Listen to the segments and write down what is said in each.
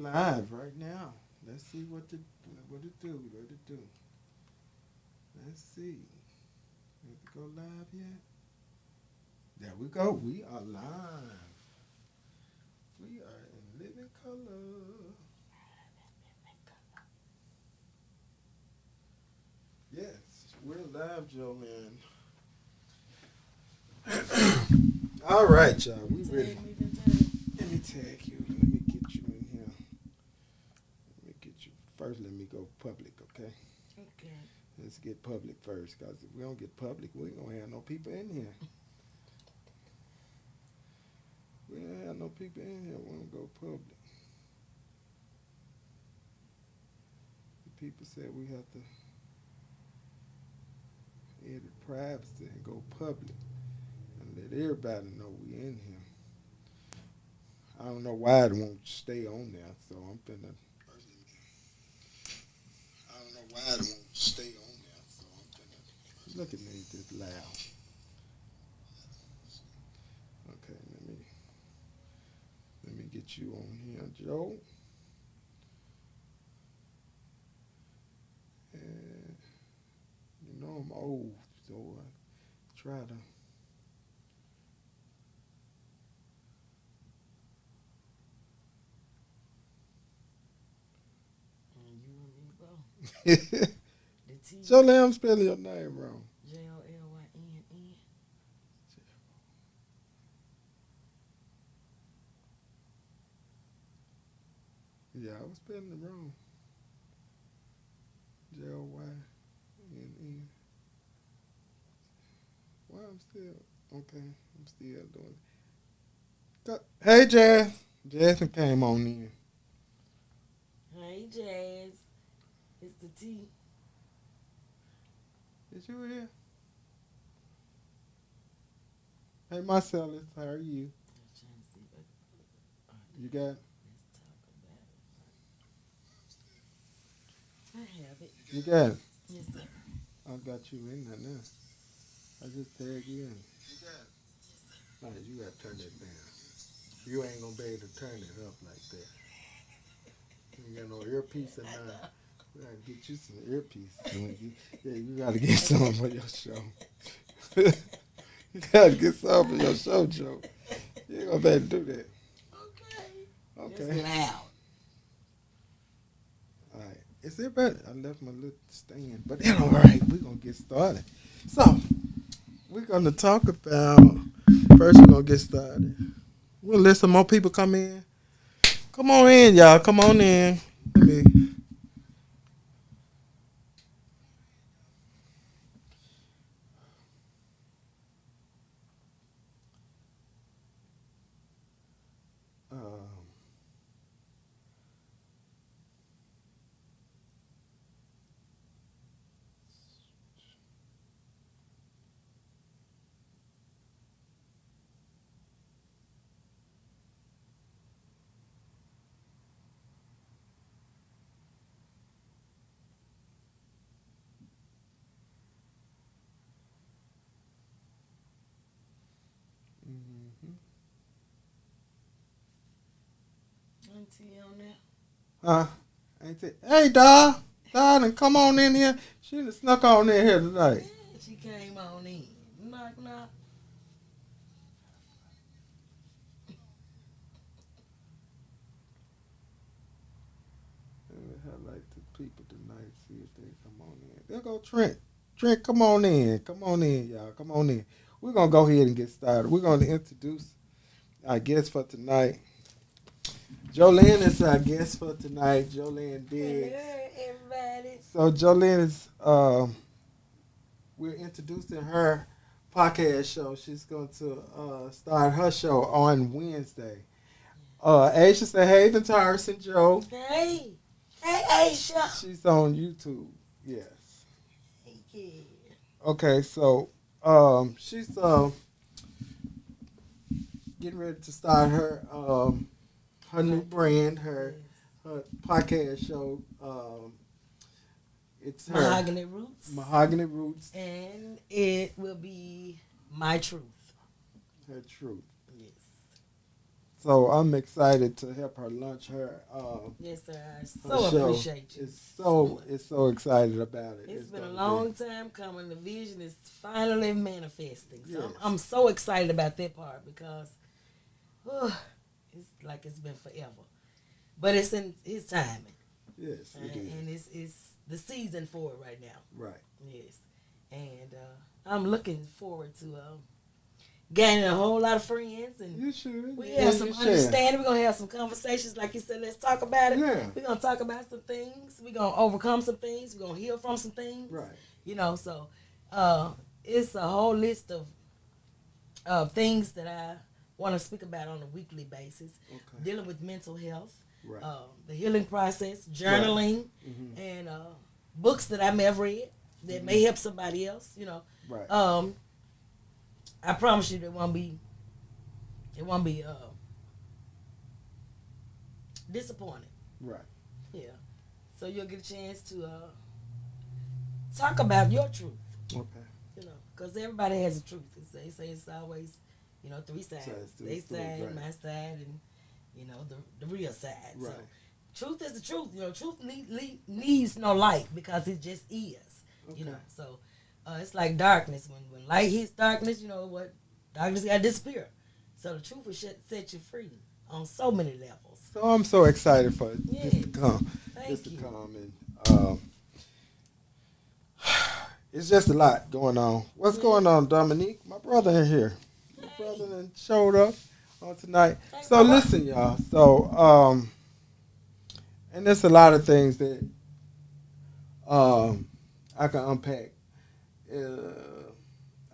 live right now. Let's see what it do. What it do. Let's see. Did it go live yet? There we go. We are live. We are in living color. Yes, we're live, Jolene. All right, y'all. We ready. Let me tag you. Let me get you in here. Let me get you first. Let me go public, okay? Okay. Let's get public first, cause if we don't get public, we ain't gonna have no people in here. We don't have no people in here. We don't go public. The people said we have to edit privacy and go public and let everybody know we in here. I don't know why it won't stay on there, so I'm finna. I don't know why it won't stay on there, so I'm finna. Look at me, this loud. Okay, let me get you on here, Joe. And you know I'm old, so I try to. You want me to go? The T Jolene, I'm spelling your name wrong. Jolynn. Yeah, I was spelling it wrong. Jyne. Why I'm still okay? I'm still doing. Hey, Jazz. Jasmine came on in. Hey Jazz, it's the T. Is you here? Hey, Marcellus, how are you? I'm trying to see if I can put You got let's talk about it. I have it. you got it. Yes, sir. I got you in there now. I just tagged you in. No, you gotta turn that down. You ain't gonna be able to turn it up like that. You ain't got no earpiece or nothing. We gotta get you some earpiece. Yeah, you gotta get some for your show. You gotta get some for your show, Joe. You ain't gonna be able to do that. Okay. Okay. It's loud. All right. Is it better? I left my little stand, but then all right. We're gonna get started. So we're gonna talk about. First, we're gonna get started. We'll let some more people come in. Come on in, y'all. Come on in. Let me. Um, mhm. Auntie on there. Huh? Ain't it? Hey, darling, come on in here. She done snuck on in here tonight. Yeah, she came on in. Knock knock. Let me highlight the people tonight. See if they come on in. There go Trent. Trent, come on in. Come on in, y'all. Come on in. We're gonna go ahead and get started. We're gonna introduce our guest for tonight. Jolene is our guest for tonight. Jolene Diggs. Hello, everybody. So Jolene is we're introducing her podcast show. She's going to start her show on Wednesday. Aisha say hey to Taurus and Joe. Hey. Hey, Aisha. She's on YouTube. Yes. Hey, kid. Okay, so she's getting ready to start her new brand, her podcast show. It's her Mahogany Roots. Mahogany Roots, And it will be my truth. her truth. Yes. So I'm excited to help her launch her Yes, sir. I her so show. appreciate you. It's so excited about it. It's been a gonna long time coming. The vision is finally manifesting. So Yes. I'm so excited about that part because it's like it's been forever. But it's in his timing. Yes, it is. And it's the season for it right now. Right. Yes. And I'm looking forward to gaining a whole lot of friends. And You should. we Yeah, have some you should. understanding. We're going to have some conversations. Like you said, let's talk about it. Yeah. We're going to talk about some things. We're going to overcome some things. We're going to heal from some things. Right. You know, so it's a whole list of things that I want to speak about on a weekly basis. Okay. Dealing with mental health, Right. the healing process, journaling, Mm-hmm. and books that I may have read that may help somebody else. You know, Right. I promise you, it won't be disappointing. Right. Yeah, so you'll get a chance to talk about your truth. Okay. You know, because everybody has a truth. They say it's always, three sides. Sides to They the story, side, right. my side, and the real side. Right. So, truth is the truth. Truth needs no light because it just is. Okay. So it's like darkness. When light hits darkness, you know what? Darkness got to disappear. So the truth will set you free on so many levels. So I'm so excited for this to come. Thank you. And it's just a lot going on. What's going on, Dominique? My brother in here. My brother done showed up on tonight. Thank So you. listen, y'all. So and there's a lot of things that I can unpack.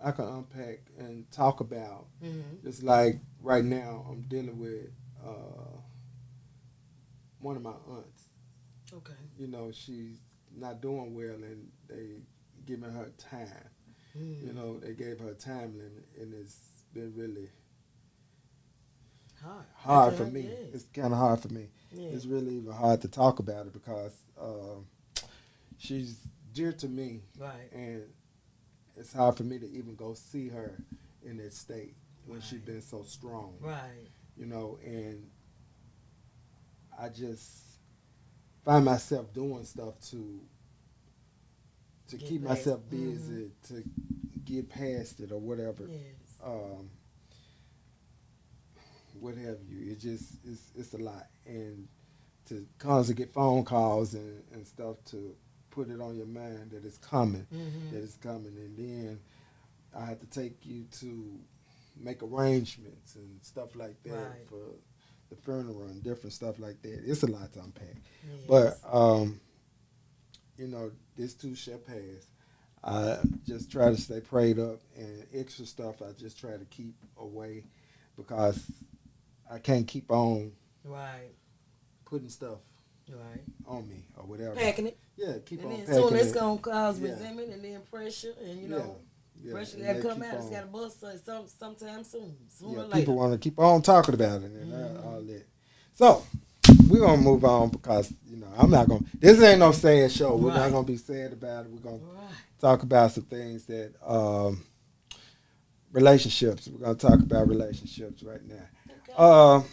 I can unpack and talk about. Mm-hmm. Just like right now, I'm dealing with one of my aunts. Okay. She's not doing well, and they giving her time. Mm. They gave her time limit, and it's been really Hard for me. Yes. It's kind of hard for me. Yeah. It's really even hard to talk about it because she's dear to me, Right. and it's hard for me to even go see her in that state when she's been so strong. Right. And I just find myself doing stuff to Get keep past- myself busy, to get past it or whatever. Yes. What have you. It's a lot. And to constantly get phone calls and stuff to put it on your mind that it's coming, Mm-hmm. that it's coming. And then I have to take you to make arrangements and stuff like that Right. for the funeral and different stuff like that. It's a lot to unpack. Yes. But, this too shall pass. I just try to stay prayed up, and extra stuff I just try to keep away because I can't keep on Right. putting stuff Right. on me or whatever. Packing it. Yeah, keep And on then packing soon it's it. going to cause Yeah. resentment and then pressure. And, Yeah, pressure and got to they come keep out. It's on- got to bust sometime soon. Sooner Yeah, or people later. want to keep on talking about it and Mhm. all that. So we're gonna move on because I'm not gonna. This ain't no sad show. We're not Right. gonna be sad about it. We're gonna Right. talk about some things that relationships. We're gonna talk about relationships right now. Okay.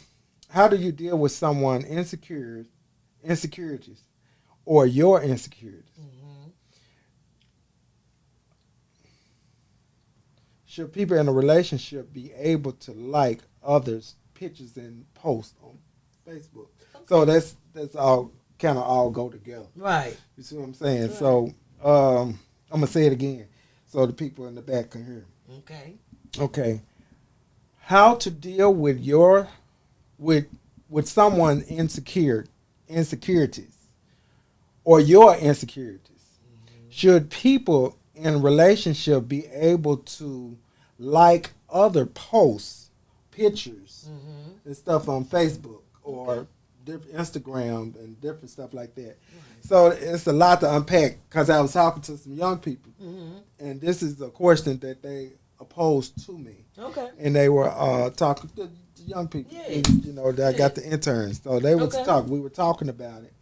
How do you deal with someone insecurities, or your insecurities? Mm-hmm. Should people in a relationship be able to like others' pictures and posts on Facebook? So that's all kind of all go together. Right. You see what I'm saying? Right. So I'm gonna say it again, so the people in the back can hear. Okay. Okay, how to deal with with someone insecurities, or your insecurities? Mm-hmm. Should people in relationship be able to like other posts, pictures, Mm-hmm. and stuff on Facebook or Instagram and different stuff like that? So it's a lot to unpack because I was talking to some young people, Mm-hmm. and this is a question that they posed to me, Okay. and they were talking to the young people. Yeah. That got the interns, so they was Okay. talking. We were talking about it,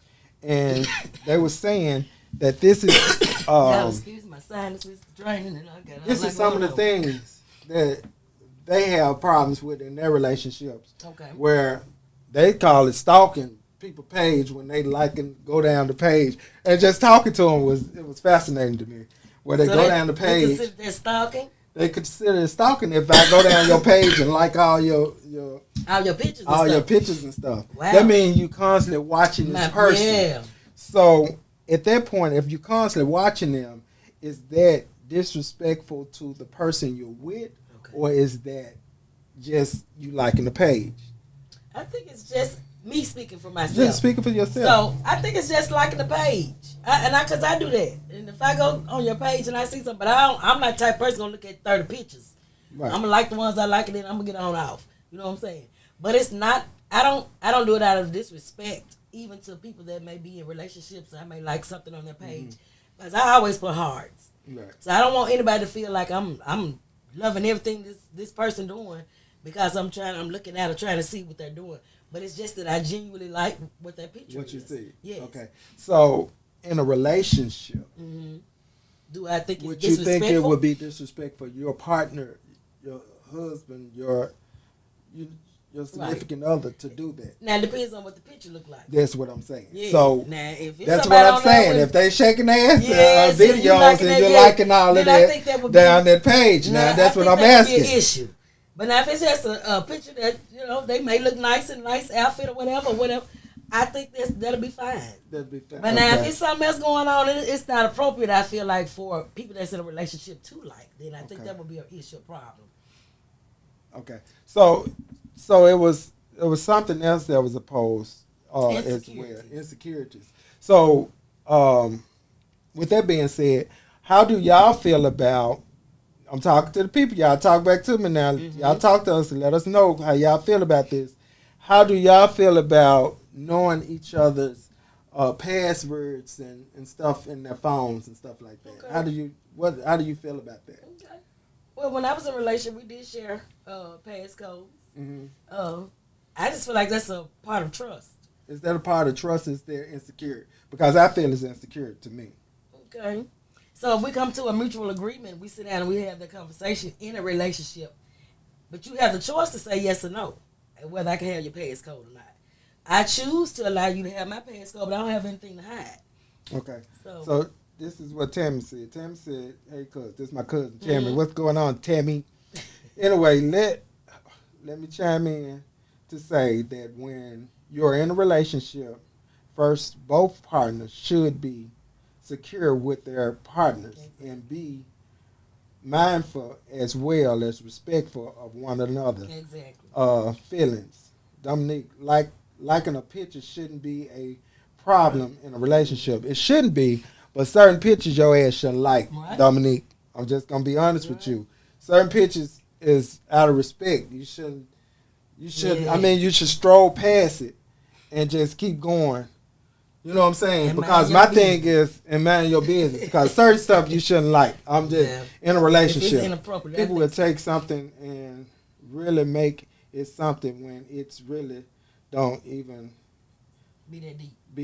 and they were saying that this is Y'all excuse my sinus was draining and I got. this is some of the things that they have problems with in their relationships. Okay. Where they call it stalking people page when they like and go down the page. And just talking to them was fascinating to me. Where they go down the page. They consider that stalking? They consider it stalking if I go down your page and like all your pictures and stuff. Wow. That means you constantly watching this person. Yeah. So at that point, if you constantly watching them, is that disrespectful to the person you're with, or is that just you liking the page? I think it's just me speaking for myself. Just speaking for yourself. So I think it's just liking the page, because I do that. And if I go on your page and I see something, but I'm not the type of person gonna look at 30 pictures. Right. I'm gonna like the ones I like, and then I'm gonna get on off. You know what I'm saying? But it's not. I don't do it out of disrespect, even to people that may be in relationships. I may like something on their page, because I always put hearts. Right. So I don't want anybody to feel like I'm loving everything this person doing because I'm looking at or trying to see what they're doing. But it's just that I genuinely like what that picture is. What you see. Yes. Okay. So in a relationship, do I think it's would disrespectful? you think it would be disrespectful for your partner, your husband, your significant other to do that? Now it depends on what the picture look like. That's what I'm saying. Yeah. So now, if it's that's what I'm saying. If they shaking their ass videos and you're liking all of that down that page, now that's what I'm asking. Be an issue. But now if it's just a picture that they may look nice in a nice outfit or whatever, I think that'll be fine. That'll be fine. But now if it's something else going on, it's not appropriate. I feel like for people that's in a relationship to like, then I think that would be an issue, problem. Okay, so it was something else that was opposed as well, insecurities. So with that being said, how do y'all feel about? I'm talking to the people. Y'all talk back to me now. Y'all talk to us and let us know how y'all feel about this. How do y'all feel about knowing each other's passwords and stuff in their phones and stuff like that? Okay. How do you feel about that? Okay. Well, when I was in a relationship, we did share passcodes. I just feel like that's a part of trust. Is that a part of trust? Is there insecurity? Because I feel it's insecure to me. Okay. So if we come to a mutual agreement, we sit down and we have that conversation in a relationship. But you have the choice to say yes or no, whether I can have your passcode or not. I choose to allow you to have my passcode, but I don't have anything to hide. Okay. So this is what Tammy said. Tammy said, hey, cuz, this is my cousin, Tammy. What's going on, Tammy? Anyway, let me chime in to say that when you're in a relationship, first, both partners should be secure with their partners and be mindful as well as respectful of one another. Exactly. Feelings. Dominique, liking a picture shouldn't be a problem in a relationship. It shouldn't be, but certain pictures your ass shouldn't like, right. Dominique. I'm just gonna be honest with you. Certain pictures is out of respect. You shouldn't. I mean, you should stroll past it and just keep going. You know what I'm saying? And because my thing is, and mind your business. Because certain stuff you shouldn't like. I'm just in a relationship. If it's inappropriate, people will take something and really make it something when it's really don't even be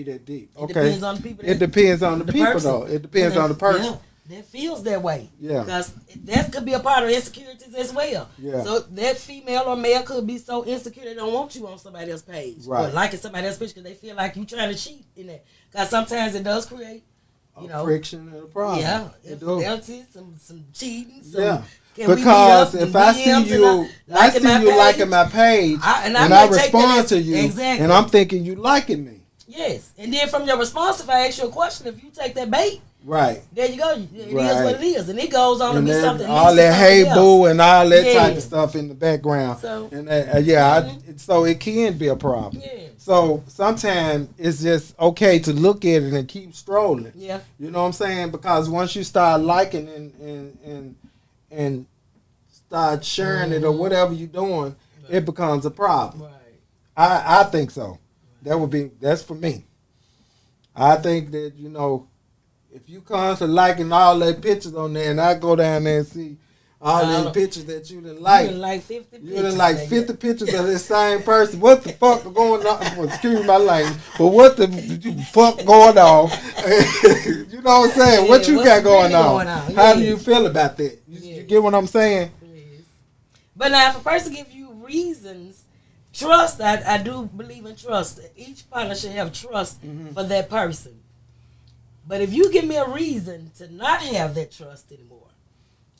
that deep. Okay. It depends on the people. It depends on the people, though. It depends on the person. Yeah. That feels that way. Yeah. Because that could be a part of insecurities as well. Yeah. So that female or male could be so insecure they don't want you on somebody else's page. Right. Or liking somebody else's picture because they feel like you trying to cheat in that. Because sometimes it does create, friction and a problem. Yeah. Infidelity, some cheating. Yeah. Because if I see you liking my page and I respond to you and I'm thinking you liking me. Yes. And then from your response, if I ask you a question, if you take that bait, right. there you go. It is what it is. And it goes on to be something. All that hey boo and all that type of stuff in the background. So, and so it can be a problem. Yeah. So sometimes it's just okay to look at it and keep strolling. Yeah. You know what I'm saying? Because once you start liking and start sharing it or whatever you're doing, it becomes a problem. Right. I think so. That's for me. I think that, if you constantly liking all that pictures on there and I go down there and see all these pictures that you didn't like. You didn't like 50 pictures. You didn't like 50 pictures of this same person. What the fuck going on? Well, excuse my language, but what the fuck going on? You know what I'm saying? What you got going on? How do you feel about that? You get what I'm saying? Yes. But now, if a person gives you reasons, trust, I do believe in trust. Each partner should have trust for that person. But if you give me a reason to not have that trust anymore,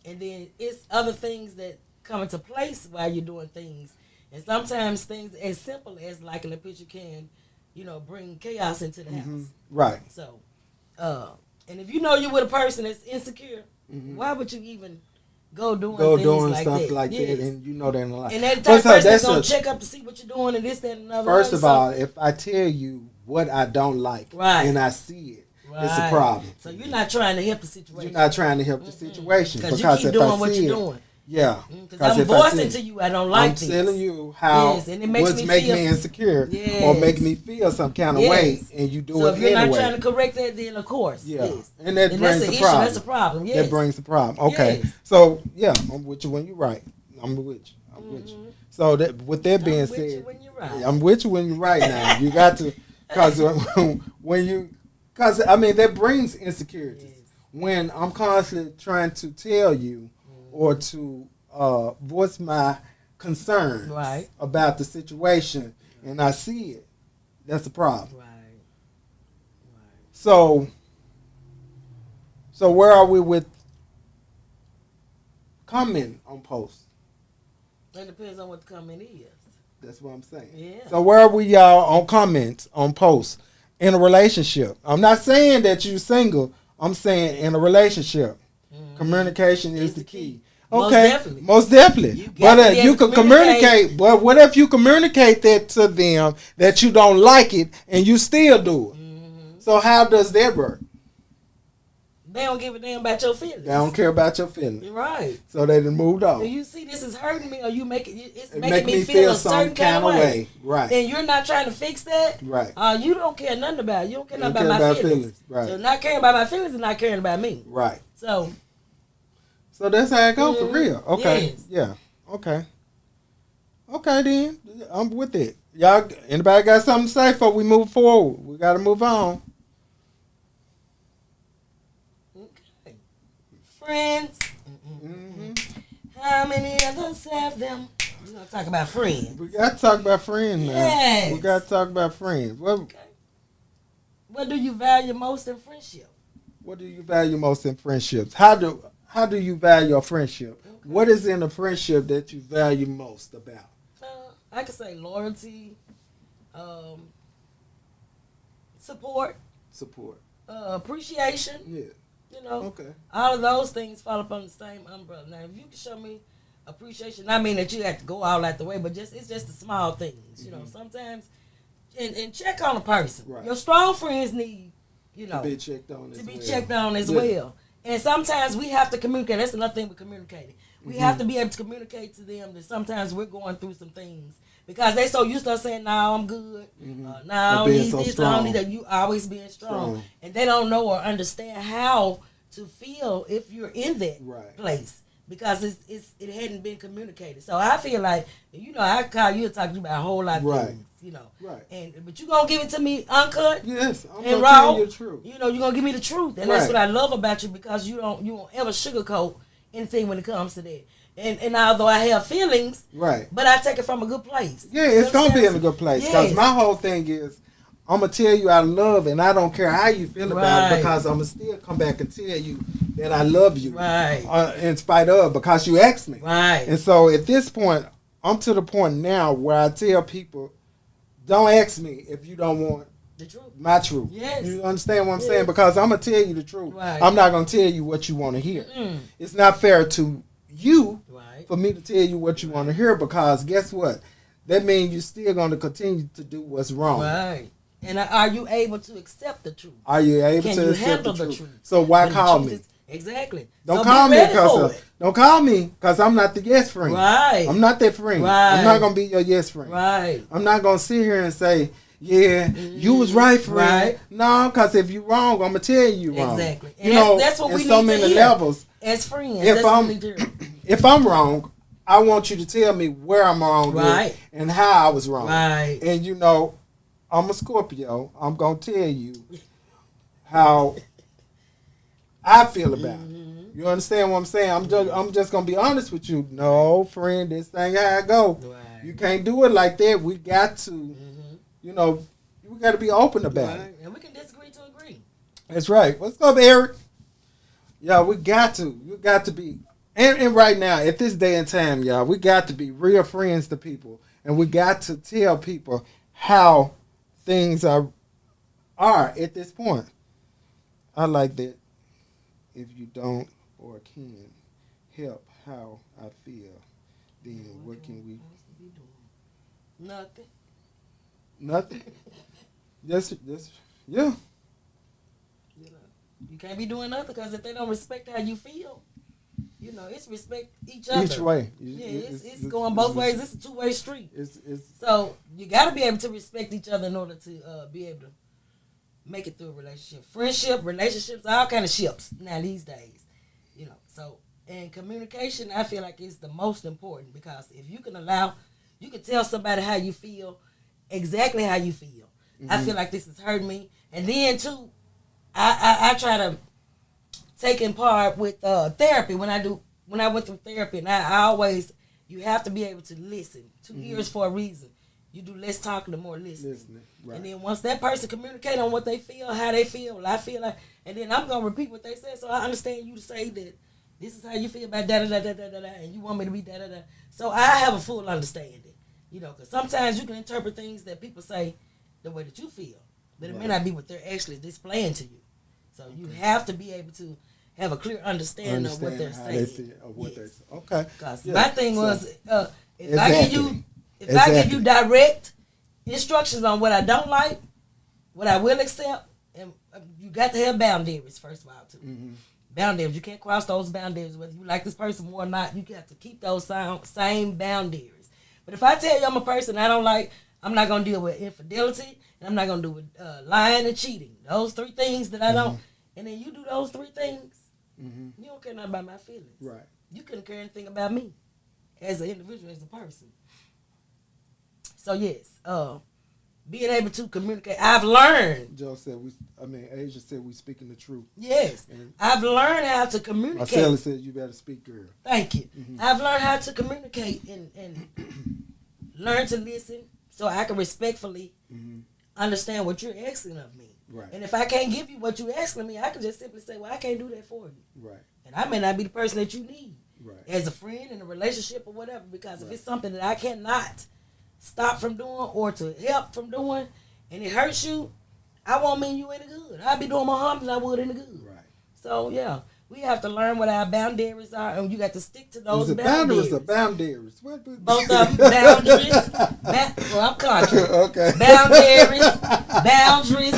and then it's other things that come into place while you're doing things, and sometimes things as simple as liking a picture can, bring chaos into the house. Right. So, and if you know you're with a person that's insecure, why would you even go doing like stuff that? like that, and you know they're not like. And that type of person that's gonna check up to see what you're doing and this, that, and another. First of all, if I tell you what I don't like, and I see it, it's a problem. So you're not trying to help the situation. You're not trying to help the situation because you keep doing what you're doing. Yeah, because I'm voicing to you I don't like this. I'm telling you how and it makes me insecure or make me feel some kind of way, and you do it anyway. So if you're not trying to correct that, then of course, and that brings a problem. That's a problem. Yes. That brings a problem. Okay, so I'm with you when you're right. I'm with you. So that with that being said, I'm with you when you're right. Now you got to, because that brings insecurities. When I'm constantly trying to tell you or to voice my concerns about the situation, and I see it, that's a problem. Right. So where are we with comment on posts? It depends on what the comment is. That's what I'm saying. Yeah. So where are we, y'all, on comments on posts in a relationship? I'm not saying that you're single. I'm saying in a relationship, communication is the key. Okay, most definitely. But you can communicate. But what if you communicate that to them that you don't like it and you still do it? So how does that work? They don't give a damn about your feelings. They don't care about your feelings. Right. So they done moved on. Do you see this is hurting me, or you it's making me feel a certain kind of way? Right. And you're not trying to fix that. Right. You don't care nothing about it. You don't care nothing about my feelings. Right. So not caring about my feelings is not caring about me. Right. So that's how it goes for real. Okay. Yes. Yeah. Okay. Okay then. I'm with it. Y'all, anybody got something to say before we move forward? We got to move on. Okay. Friends. How many others have them? We're going to talk about friends. We got to talk about friends now. Yes. We got to talk about friends. Okay. What do you value most in friendship? What do you value most in friendships? How do you value a friendship? Okay. What is in a friendship that you value most about? I could say loyalty, support, appreciation. Yeah. Okay. All of those things fall upon the same umbrella. Now, if you can show me appreciation, I mean that you have to go all out the way, but it's just the small things. Sometimes, and check on a person. Right. Your strong friends need, to be checked on as well. And sometimes we have to communicate. That's another thing with communicating. We have to be able to communicate to them that sometimes we're going through some things. Because they so used to us saying, "No, I'm good. No, I don't need this. I don't need that." You always being strong. And they don't know or understand how to feel if you're in that place because it hadn't been communicated. So I feel like I call you and talk to you about a whole lot of things. But you gonna give it to me uncut. Yes, I'm and gonna raw. tell you the truth. You're gonna give me the truth, and that's what I love about you because you won't ever sugarcoat anything when it comes to that. And although I have feelings, but I take it from a good place. Yeah, it's gonna be in a good place because my whole thing is I'm gonna tell you I love, and I don't care how you feel about it because I'm gonna still come back and tell you that I love you, in spite of because you asked me. And so at this point, I'm to the point now where I tell people, don't ask me if you don't want the truth. My truth. Yes. You understand what I'm saying? Because I'm gonna tell you the truth. I'm not gonna tell you what you want to hear. It's not fair to you for me to tell you what you want to hear because guess what? That means you're still going to continue to do what's wrong. Right. And are you able to accept the truth? Are you able Can to you accept handle the truth? So why call me? Exactly. Don't call me because I'm not the yes friend. Right. I'm not that friend. Right. I'm not going to be your yes friend. Right. I'm not going to sit here and say, you was right, friend. No, because if you're wrong, I'm going to tell you wrong. Exactly. And that's what we need so many to hear. levels. As friends, if I'm wrong, I want you to tell me where I'm wrong and how I was wrong. Right. And I'm a Scorpio. I'm gonna tell you how I feel about it. You understand what I'm saying? I'm just gonna be honest with you. No, friend, this thing how I go. Right. You can't do it like that. We got to, you know, we got to be open about it. And we can disagree to agree. That's right. What's up, Eric? Yeah, we got to. You got to be. And right now, at this day and time, y'all, we got to be real friends to people. And we got to tell people how things are at this point. I like that. If you don't or can help how I feel, then what can we do? Nothing. Nothing? Yes, yeah. You can't be doing nothing because if they don't respect how you feel, you know, it's respect each other. Each way. Yeah, it's going both ways. It's a two-way street. So you got to be able to respect each other in order to be able to make it through a relationship. Friendship, relationships, all kind of ships now these days. You know, so, and communication, I feel like is the most important because if you can tell somebody how you feel, exactly how you feel. I feel like this has hurt me. And then, too, I try to take in part with therapy when I went through therapy, and I always, you have to be able to listen. 2 ears for a reason. You do less talking and more listening. Right. And then once that person communicate on what they feel, how they feel, I feel like, and then I'm going to repeat what they said, so I understand you to say that this is how you feel about da-da-da-da-da-da, and you want me to be da-da-da. So I have a full understanding, you know, because sometimes you can interpret things that people say the way that you feel, but it may not be what they're actually displaying to you. So you have to be able to have a clear understanding of what they're saying. Okay. Because my thing was, if I give you direct instructions on what I don't like, what I will accept, and you got to have boundaries, first of all, too. Boundaries. You can't cross those boundaries. Whether you like this person more or not, you have to keep those same boundaries. But if I tell you I'm a person I don't like, I'm not going to deal with infidelity, and I'm not going to do with lying and cheating. Those 3 things that I don't. And then you do those 3 things, you don't care nothing about my feelings. Right. You couldn't care anything about me as an individual, as a person. So, yes, being able to communicate. I've learned. Joe said, Asia said we speaking the truth. Yes. And I've learned how to communicate. Marcella said you better speak, girl. Thank you. I've learned how to communicate and learn to listen so I can respectfully understand what you're asking of me. Right. And if I can't give you what you're asking of me, I can just simply say, well, I can't do that for you. Right. And I may not be the person that you need. Right. As a friend in a relationship or whatever, because if it's something that I cannot stop from doing or to help from doing, and it hurts you, I won't mean you any good. I'll be doing more harm than I would any good. Right. So, yeah, we have to learn what our boundaries are, and you got to stick to those boundaries. Boundaries or boundaries? Both of them. Boundaries. Well, I'm country. Okay. Boundaries,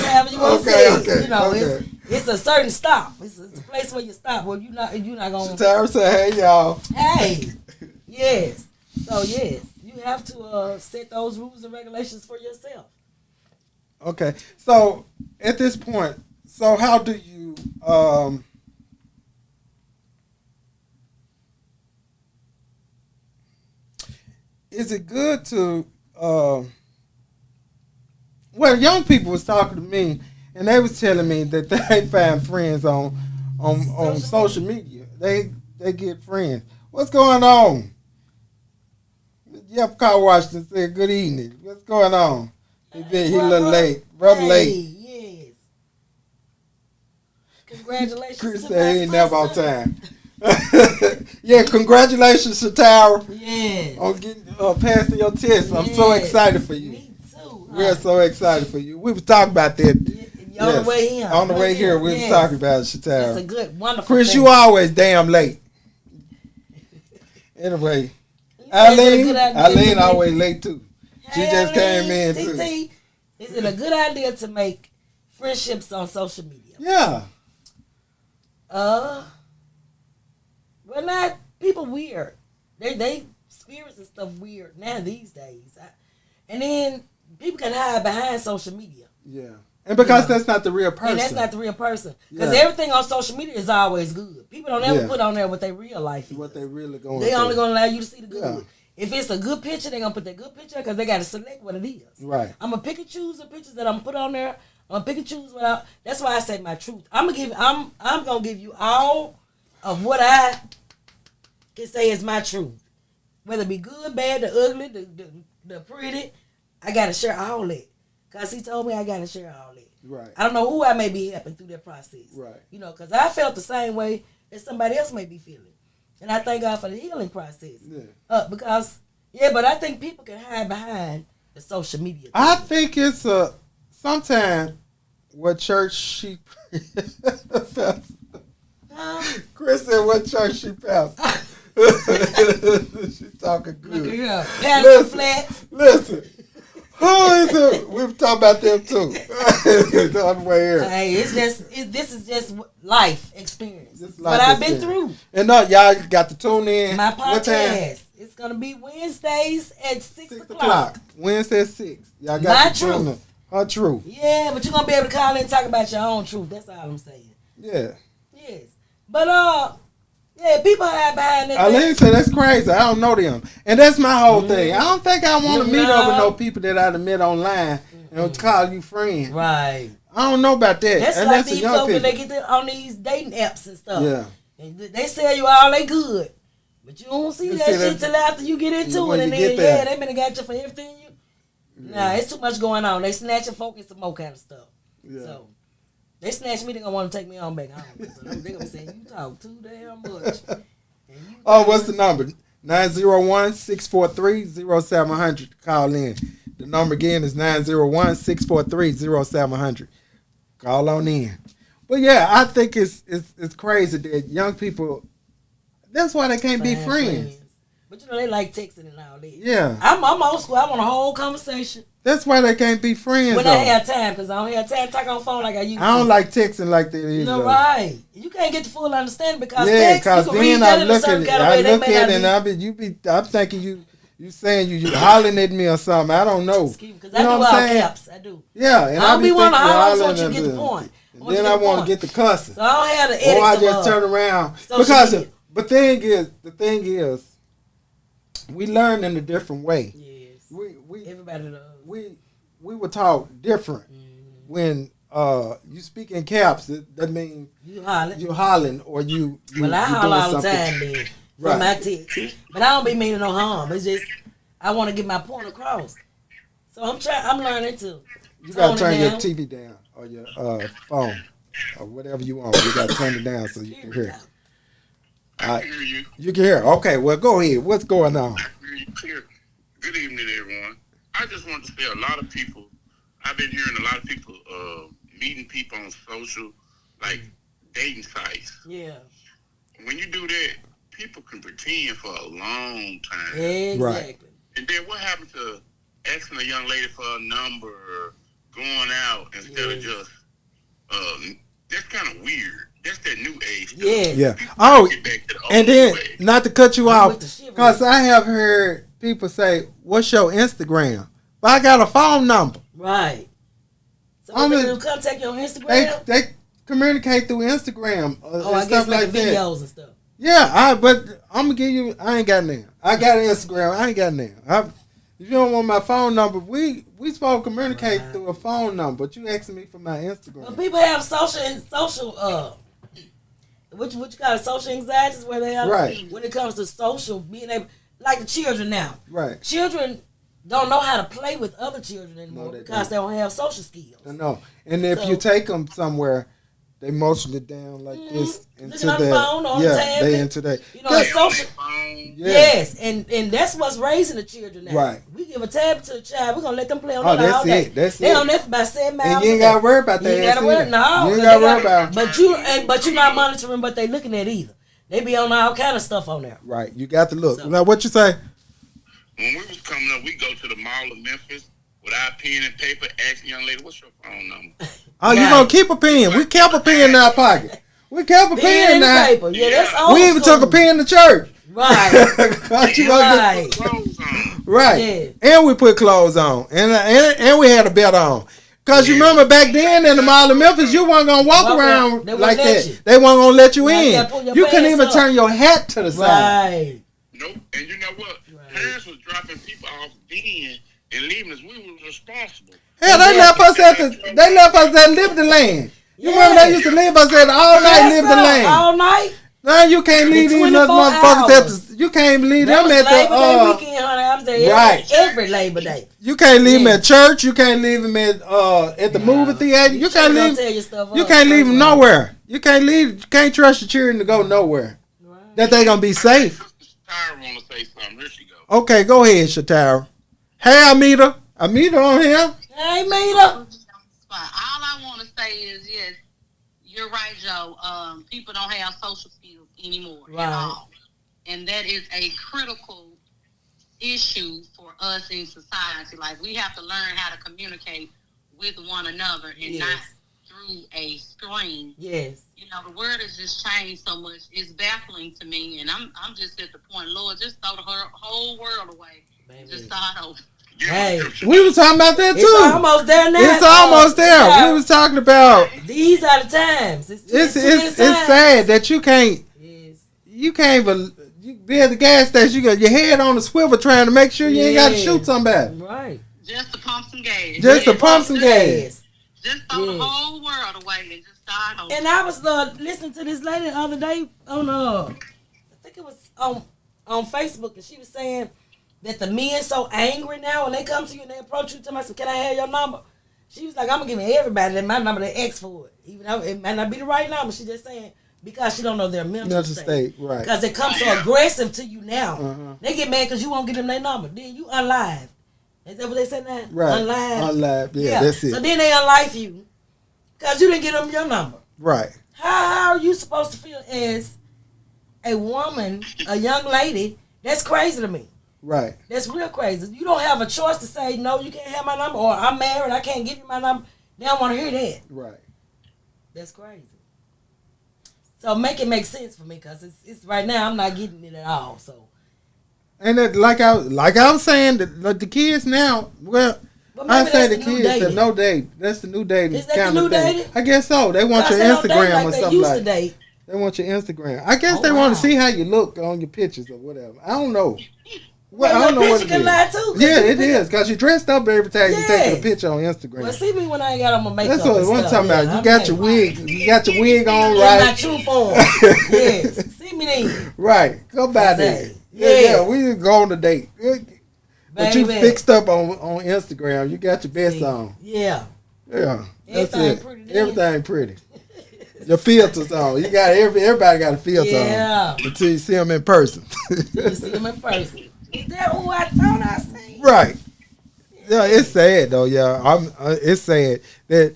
however you want to say it. Okay. You know, it's a certain stop. It's a place where you stop. Where you're not going to. Shatara said, hey, y'all. Hey. Yes. So, yes. You have to set those rules and regulations for yourself. Okay. So, at this point, how do you... is it good to... well, young people was talking to me, and they was telling me that they find friends on social media. They get friends. What's going on? Jeff Carr Washington said, good evening. What's going on? He a little late. Brother late. Yes. Congratulations. Chris said he ain't never on time. Yeah, congratulations, Shatara. Yes. On getting passing your test. I'm so excited for you. Me too. We're so excited for you. We was talking about that. On the way here. On the way here, we was talking about Shatara. It's a good, wonderful Chris, thing. you always damn late. Anyway, Eileen always late too. She just came in too. Is it a good idea to make friendships on social media? Yeah. Well, not people weird. They spirits and stuff weird now these days. And then people can hide behind social media. Yeah. And because that's not the real person. And that's not the real person. Because everything on social media is always good. People don't ever put on there what their real life is. What they really going They only going to allow you to see the good. Yeah. If it's a good picture, they're going to put that good picture because they got to select what it is. Right. I'm going to pick and choose the pictures that I'm going to put on there. I'm going to pick and choose what that's why I say my truth. I'm going to give you all of what I can say is my truth. Whether it be good, bad, the ugly, the pretty, I gotta share all that. Cause he told me I gotta share all that. Right. I don't know who I may be helping through that process. Right. You know, cause I felt the same way that somebody else may be feeling. And I thank God for the healing process. Yeah. But I think people can hide behind the social media. I think it's sometimes what church she Chris said what church she passed. She talking good. Look at her. Pastor Flats. Listen. Who is it? We've talked about them too. The other way here. Hey, this is just life experience. What I've been through. And y'all got to tune in. My podcast. It's gonna be Wednesdays at 6 o'clock. Wednesday at 6. Y'all got to tune in. Her truth. Yeah, but you're gonna be able to call in and talk about your own truth. That's all I'm saying. Yeah. Yes. But people hide behind that. Eileen said that's crazy. I don't know them. And that's my whole thing. I don't think I want to meet up with no people that I done met online and call you friend. Right. I don't know about that. That's and like that's these young folks when people. they get on these dating apps and stuff. Yeah. And they sell you all they good. But you don't see that shit till after you get into it. And then, they been got you for everything. Nah, it's too much going on. They snatching folk and some more kind of stuff. Yeah. So, they snatch me, they gonna want to take me on back home. So they gonna be saying, you talk too damn much. What's the number? 901-643-0700. Call in. The number again is 901-643-0700. Call on in. But yeah, I think it's crazy that young people, that's why they can't be friends. But they like texting and all that. Yeah. I'm old school. I want a whole conversation. That's why they can't be friends. When I have time, because I don't have time to talk on the phone like I used to. I don't like texting like that either. Right. You can't get the full understanding because text, you can read that in a certain kind of way. I look at it and I'm thinking you saying you hollering at me or something. I don't know. Because I do all caps. I do. Yeah. And I don't be wanting to holler. I just want you to get the point. Then I want to get the cussing. So I don't have the edits. Or I just turn around. Because the thing is, we learn in a different way. Yes. We everybody does. We were taught different. When you speak in caps, that means you hollering or you Well, I holler all the time, man. From my text. But I don't be meaning no harm. It's just I want to get my point across. So I'm learning to. You gotta turn your TV down or your phone or whatever you want. You gotta turn it down so you can hear. I can hear you. You can hear. Okay, well, go ahead. What's going on? I can hear you clear. Good evening, everyone. I just want to say a lot of people, I've been hearing a lot of people meeting people on social, like dating sites. Yeah. When you do that, people can pretend for a long time. Exactly. Right. And then what happens to asking a young lady for a number or going out instead of just, that's kind of weird. That's that new age stuff. Yeah. Oh, and then, not to cut you off, because I have heard people say, what's your Instagram? But I got a phone number. Right. So they contact your Instagram? They communicate through Instagram and I stuff guess like that. Videos and stuff. Yeah, but I'm going to give you, I ain't got none. I got an Instagram. I ain't got none. If you don't want my phone number, we supposed to communicate through a phone number, but you asking me for my Instagram. Well, people have social what you call it, social anxieties, where they are when it comes to social, being able, like the children now. Right. Children don't know how to play with other children anymore because they don't have social skills. I know. And if you take them somewhere, they motion it down like this into on the phone, on the tablet. They into that. Social. Yes, and that's what's raising the children now. Right. We give a tablet to a child, we're gonna let them play on that all day. That's they it. on there for about 7 hours. And you ain't gotta worry about that. You ain't gotta worry. No, you ain't gotta worry about. But you're not monitoring what they looking at either. They be on all kind of stuff on there. Right. You got to look. So, now, what you say? When we was coming up, we go to the Mall of Memphis with our pen and paper, ask the young lady, what's your phone number? Oh, you gonna keep a pen? We kept a pen in our pocket. We kept a pen now. Paper. Yeah, that's old We even school. took a pen to church. Right. Right. Yeah. And we put clothes on, and we had a belt on. Cause you remember back then in the Mall of Memphis, you weren't gonna walk around like that. They weren't gonna let you in. You couldn't even turn your hat to the side. Right. Nope. And you know what? Parents was dropping people off then and leaving us. We was responsible. Hell, they left us at Liberty Land. You remember they used to leave us at all night Liberty Land. All night. No, you can't leave these 24 motherfuckers hours. you can't leave That them was at Labor the Day weekend, honey. I was there right. every Labor Day. You can't leave them Yeah. at church. You can't leave them at the movie theater. You can't leave. Tear your stuff You up. can't leave them nowhere. You can't leave. You can't trust your children to go nowhere. Right. That they gonna be safe. Tyra want to say something. Here she goes. Okay, go ahead, Shatara. Hey, Amita. Amita on here. Hey, Mita. All I want to say is, yes, you're right, Joe. People don't have social skills anymore Right. at all. And that is a critical issue for us in society. Like, we have to learn how to communicate with one another and Yes. not through a screen. Yes. You know, the world has just changed so much. It's baffling to me. And I'm just at the point, Lord, just throw the whole world away. Baby. Just start over. Hey. We was talking about that too. It's almost there now. It's almost there. Yeah. We was talking about. These are the times. It's sad that you can't. Yes. You can't even be at the gas station. You got your head on the swivel trying to make sure you ain't got to Yeah. shoot somebody. Right. Just to pump some gas. Just to pump some gas. Just throw Yeah. the whole world away and just start over. And I was listening to this lady the other day on I think it was on Facebook, and she was saying that the men so angry now when they come to you and they approach you, tell me, "Can I have your number?" She was like, "I'm gonna give everybody my number. They ask for it, even though it might not be the right number." She just saying because she don't know their mental state, right? Because they come so aggressive to you now. Uh-huh. They get mad because you won't give them their number. Then you unlive. Is that what they said now? Right. Unlive. Unlive. Yeah, that's it. So then they unlife you because you didn't give them your number. Right. How are you supposed to feel as a woman, a young lady? That's crazy to me. Right. That's real crazy. You don't have a choice to say, no, you can't have my number, or I'm married, I can't give you my number. They don't want to hear that. Right. That's crazy. So make it make sense for me, because it's right now I'm not getting it at all. So. And that, like I was saying, the kids now, well, But I maybe say that's the new kids, the dating. no date. That's the new dating Is that kind the of new thing. dating? I guess so. They want your Because they don't date Instagram like or they something used like to date. They want your Instagram. I guess Oh, they want wow. to see how you look on your pictures or whatever. I don't know. Well, I don't know your what picture it can is. lie too. 'cause Yeah, you it pick is. Because you dressed up every time you taking a Yes. picture on Instagram. Well, see me when I ain't got on my makeup. That's what and I'm stuff. talking about. Yeah, You I'm got your like, wig. You got your wig on in my right. true form. Yes. See me then. Right. Go by there. Exactly. Yeah, Yes. we just go on a date. But you Baby. fixed up on Instagram. You got your best See. on. Yeah. Yeah. That's Everything it. pretty then. Everything pretty. Your filters on. You got everybody got a filter Yeah. on until you see them in person. You see him in person. Is that who I thought I seen? Right. Yeah, it's sad though. Yeah, it's sad that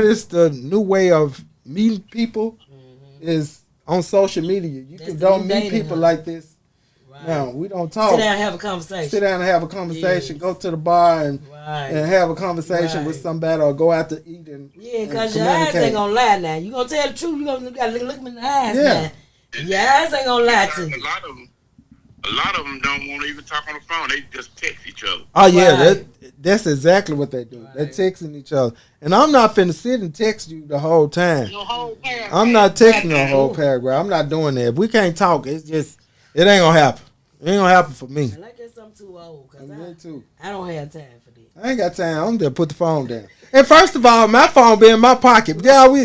is the new way of meeting people is on social media. You That's the don't new meet dating, people huh? like this. Right. Now we don't talk. Sit down and have a conversation. Sit down and have a conversation. Yes. Go to the bar and Right. have a conversation with Right. somebody or go out to eat and Yeah, and because your eyes communicate. ain't going to lie now. You going to tell the truth. You gotta look them in the eyes Yeah. now. Your eyes ain't going to lie to you. A lot of them don't want to even talk on the phone. They just text each other. Oh yeah, Right. that's exactly what they do. Right. They're texting each other, and I'm not finna sit and text you the whole time. Your whole paragraph. I'm not texting the whole paragraph. I'm not doing that. If we can't talk, it ain't gonna happen. It ain't gonna happen for me. And I guess I'm too old because Me too. I don't have time for this. I ain't got time. I'm there. Put the phone down. And first of all, my phone be in my pocket. Yeah, we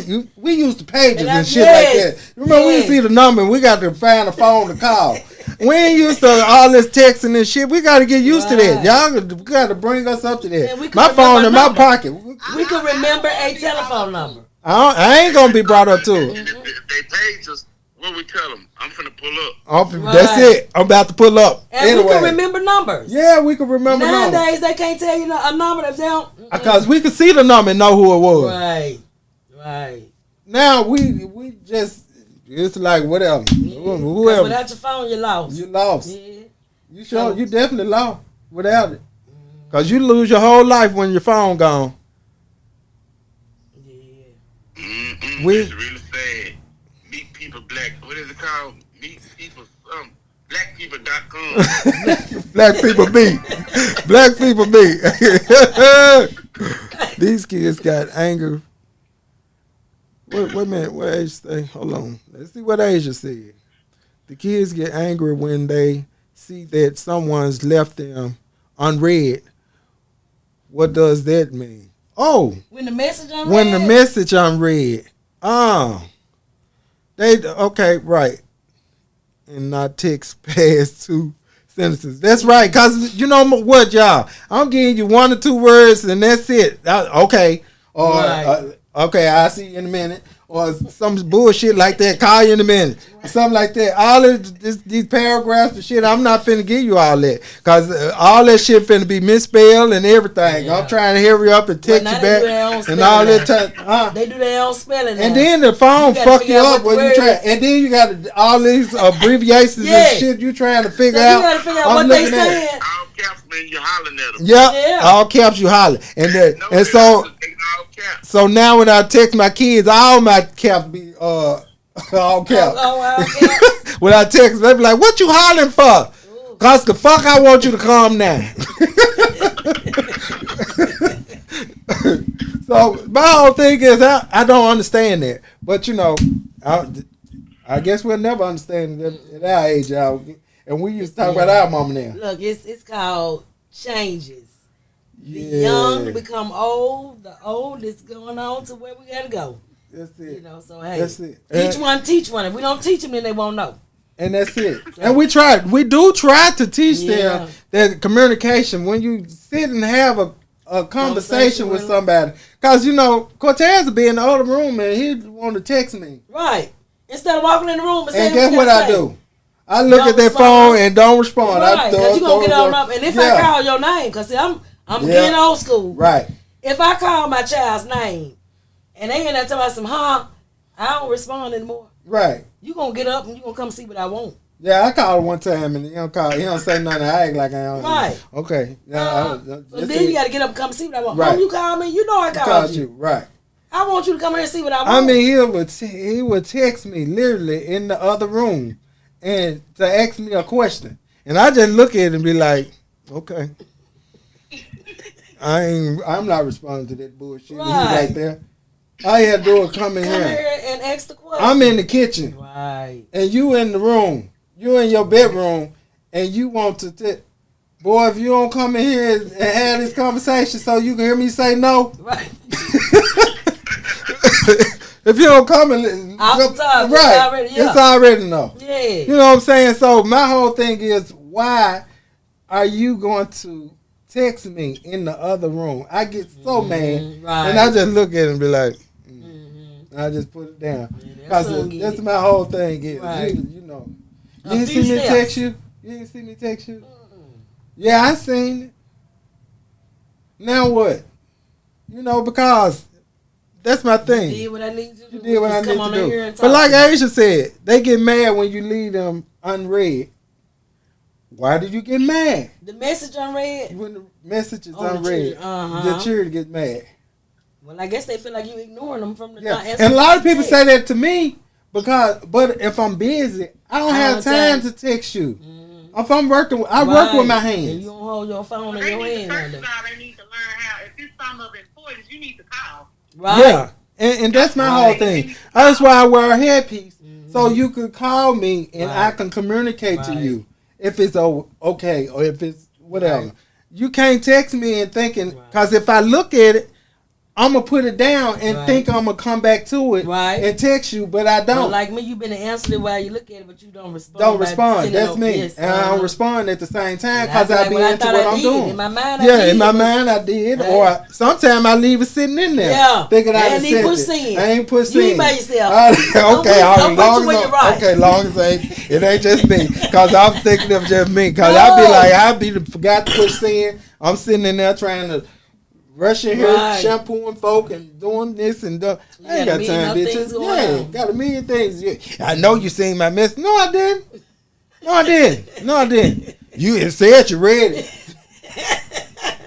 used to pages and shit like that. Remember, we used to see the number and we got to find a phone to call. We ain't used to all this texting and shit. We got to get used to that. Right. Y'all got to bring us up to Yeah, that. we can My phone in remember my number. pocket. We can remember a telephone number. I ain't gonna be brought up to And it. if they page us, what we tell them? I'm finna pull up. That's it. I'm about to pull up. And anyway. we can remember numbers. Yeah, we can remember numbers. Nowadays, they can't tell you a number if they don't. Because we could see the number and know who it was. Right. Right. Now we just it's like whatever. Yeah. 'Cause Whoever. without your phone, you're lost. You lost. Yeah. You sure? You definitely lost without it. Cause you lose your whole life when your phone gone. Yeah. It's really sad. Meet people black. What is it called? Meet people blackpeople.com. Black people be. Black people be. These kids got anger. Wait a minute. What age they? Hold on. Let's see what Asia said. The kids get angry when they see that someone's left them unread. What does that mean? Oh, When the message unread. when the message unread. Oh. Okay, right. And not text past 2 sentences. That's right. Cause you know what, y'all? I'm giving you 1 or 2 words, and that's it. Okay. Or okay, I'll see you in a minute. Or some bullshit like that. Call you in a minute. Or something like that. All of these paragraphs and shit, I'm not finna give you all that. Because all that shit finna be misspelled and everything. Yeah. I'm trying to hurry up and text you back. And all that time. They do their own spelling now. And then the phone fuck you up when you try. And then you got all these abbreviations and shit you trying to figure out. You got to figure out what they saying. All caps mean you hollering at them. Yeah, all caps you hollering. And so now when I text my kids, all my caps be all caps. When I text, they be like, "What you hollering for?" Ooh. Cause the fuck I want you to calm down. So my whole thing is I don't understand that, but you know, I guess we'll never understand it at our age, y'all. And we used to talk about our mama now. Look, it's called changes. The young become old. The old is going on to where we gotta go. That's it. You know, so hey, that's it. Each one teach one. If we don't teach them, then they won't know. And that's it. And we do try to teach them that communication. When you sit and have a conversation with somebody, because you know Cortez will be in the other room and he want to text me. Right. Instead of walking in the room and saying, guess what I do? I look at that phone and don't respond. Right, because you're going to get on up. And if I call your name, because I'm getting old school. Right. If I call my child's name and they ain't that talking about some, I don't respond anymore. Right. You going to get up and you going to come see what I want. Yeah, I called one time and he don't say nothing. I act like I don't. Right. Okay. So then you got to get up and come see what I want. Right. You call me, you know I called you. Right. I want you to come here and see what I want. I mean, he would text me literally in the other room and to ask me a question. And I just look at it and be like, okay. I'm not responding to that bullshit. Right there. All you had to do is come in here and ask the question. I'm in the kitchen. Right. And you in the room. You in your bedroom and you want to boy, if you don't come in here and have this conversation so you can hear me say no. Right. If you don't come in, right, it's already no. Yeah. You know what I'm saying? So my whole thing is, why are you going to text me in the other room? I get so mad, right. And I just look at it and be like, I just put it down. Because that's my whole thing is, right. you know. You didn't see me text you? You didn't see me text you? Yeah, I seen it. Now what? You know, because that's my thing. You did what I need to do. You did what I need to do. But like Aisha said, they get mad when you leave them unread. Why do you get mad? The message unread? When the message is unread, the children get mad. Well, I guess they feel like you ignoring them from the And a lot of people say that to me but if I'm busy, I don't have time to text you. If I'm working, I work with my hands. And you don't hold your phone in your hand. First of all, they need to learn how. If it's something of importance, you need to call. Right. Yeah, and that's my whole thing. That's why I wear a headpiece so you can call me and I can communicate to you if it's okay or if it's whatever. Right. You can't text me and thinking because if I look at it, I'm going to put it down and think I'm going to come back to it and text you, but I don't. Well, like me, you've been answering while you look at it, but you don't respond. Don't respond. That's me. Yes, and I don't respond at the same time because I be into what I'm doing. In my mind, in my mind, I did. Right. Or sometimes I leave it sitting in there. Thinking I didn't push in. I ain't push in. You by yourself. Okay, long as it ain't just me. Because I'm thinking of just me. Because I forgot to push in. I'm sitting in there trying to rushing here, shampooing folk and doing this and that. I ain't got time, bitches. Got a million things. Yeah. I know you seen my message. No, I didn't. You said you read it.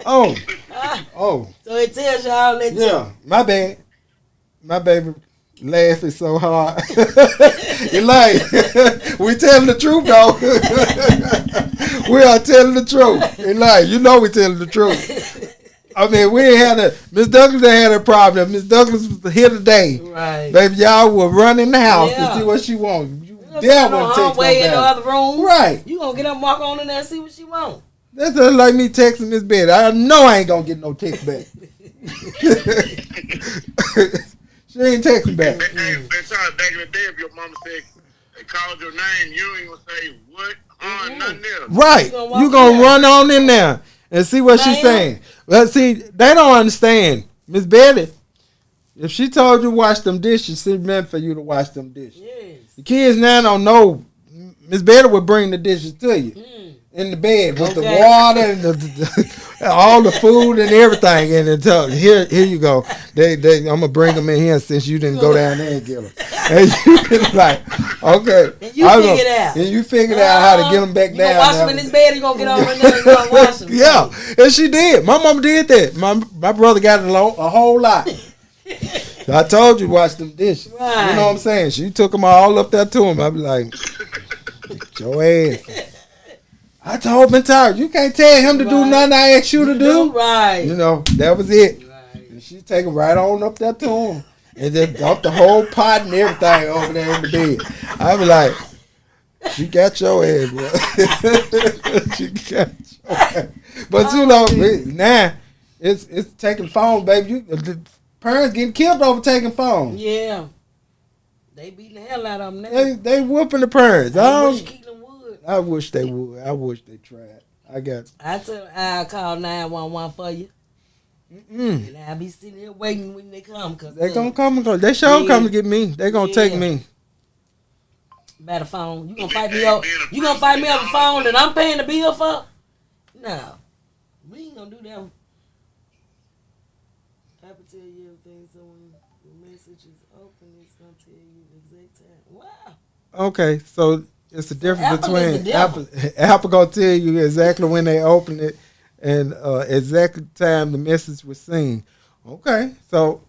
Oh. So it tells y'all that yeah, my bad. My baby laughing so hard. You like, we telling the truth though. We are telling the truth. You like, you know we telling the truth. I mean, we ain't had Miss Douglas ain't had a problem. Miss Douglas was here today. Right. Baby, y'all will run in the house to see what she wants. You dare want to text way in the other room. Right. You gonna get up and walk on in there and see what she want. That's just like me texting Miss Betty. I know I ain't gonna get no text back. She ain't texting back. Back in the day, if your mama said, they called your name, you ain't gonna say what, nothing else. Right. You gonna run on in there and see what she's saying. Well, see, they don't understand. Miss Betty, if she told you to wash them dishes, she meant for you to wash them dishes. Yes. The kids now don't know. Miss Betty would bring the dishes to you in the bed with the water and all the food and everything. And then tell here you go. I'm gonna bring them in here since you didn't go down there and get them. And you be like, okay. And you figured out. And you figured out how to get them back down. You gonna wash them in this bed? You gonna get over in there and gonna wash them? Yeah, and she did. My mama did that. My brother got a whole lot. I told you to wash them dishes. Right. You know what I'm saying? She took them all up there to him. I be like, your ass. I told him, tired. You can't tell him to do nothing I asked you to do. Right. You know, that was it. Right. And she take him right on up there to him. And then dumped the whole pot and everything over there in the bed. I was like, she got your ass, bro. She got your ass. But you know, now it's taking phones, baby. The parents getting killed over taking phones. Yeah. They beating the hell out of them now. They whooping the parents. I wish Keelan would. I wish they would. I wish they tried. I'll call 911 for you. And I'll be sitting here waiting when they come. Cause they gonna come. They sure come to get me. They gonna take me. By the phone. You gonna fight me up? You gonna fight me over the phone that I'm paying the bill for? No. We ain't gonna do that. I can tell you everything, so when the message is open, it's gonna tell you the exact time. Wow. Okay, so it's the difference Apple is between Apple gonna tell you exactly when they open it and exactly time the message was seen. Okay, so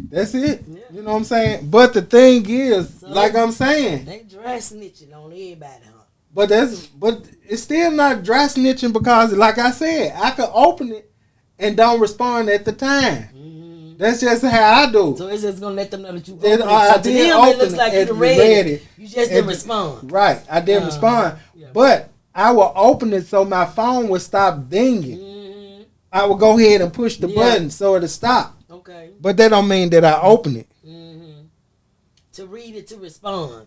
that's it. Yeah. You know what I'm saying? But the thing is, so like I'm saying, they dry snitching on everybody, huh? But it's still not dry snitching because, like I said, I could open it and don't respond at the time. Mm-hmm. That's just how I do. So it's just gonna let them know that you open it. So to them, it looks like you read it. You just didn't respond. Right, I didn't respond. Yeah. But I will open it so my phone will stop dinging. Mm-hmm. I will go ahead and push the button so it'll stop. Okay. But that don't mean that I open it. Mm-hmm. To read it, to respond.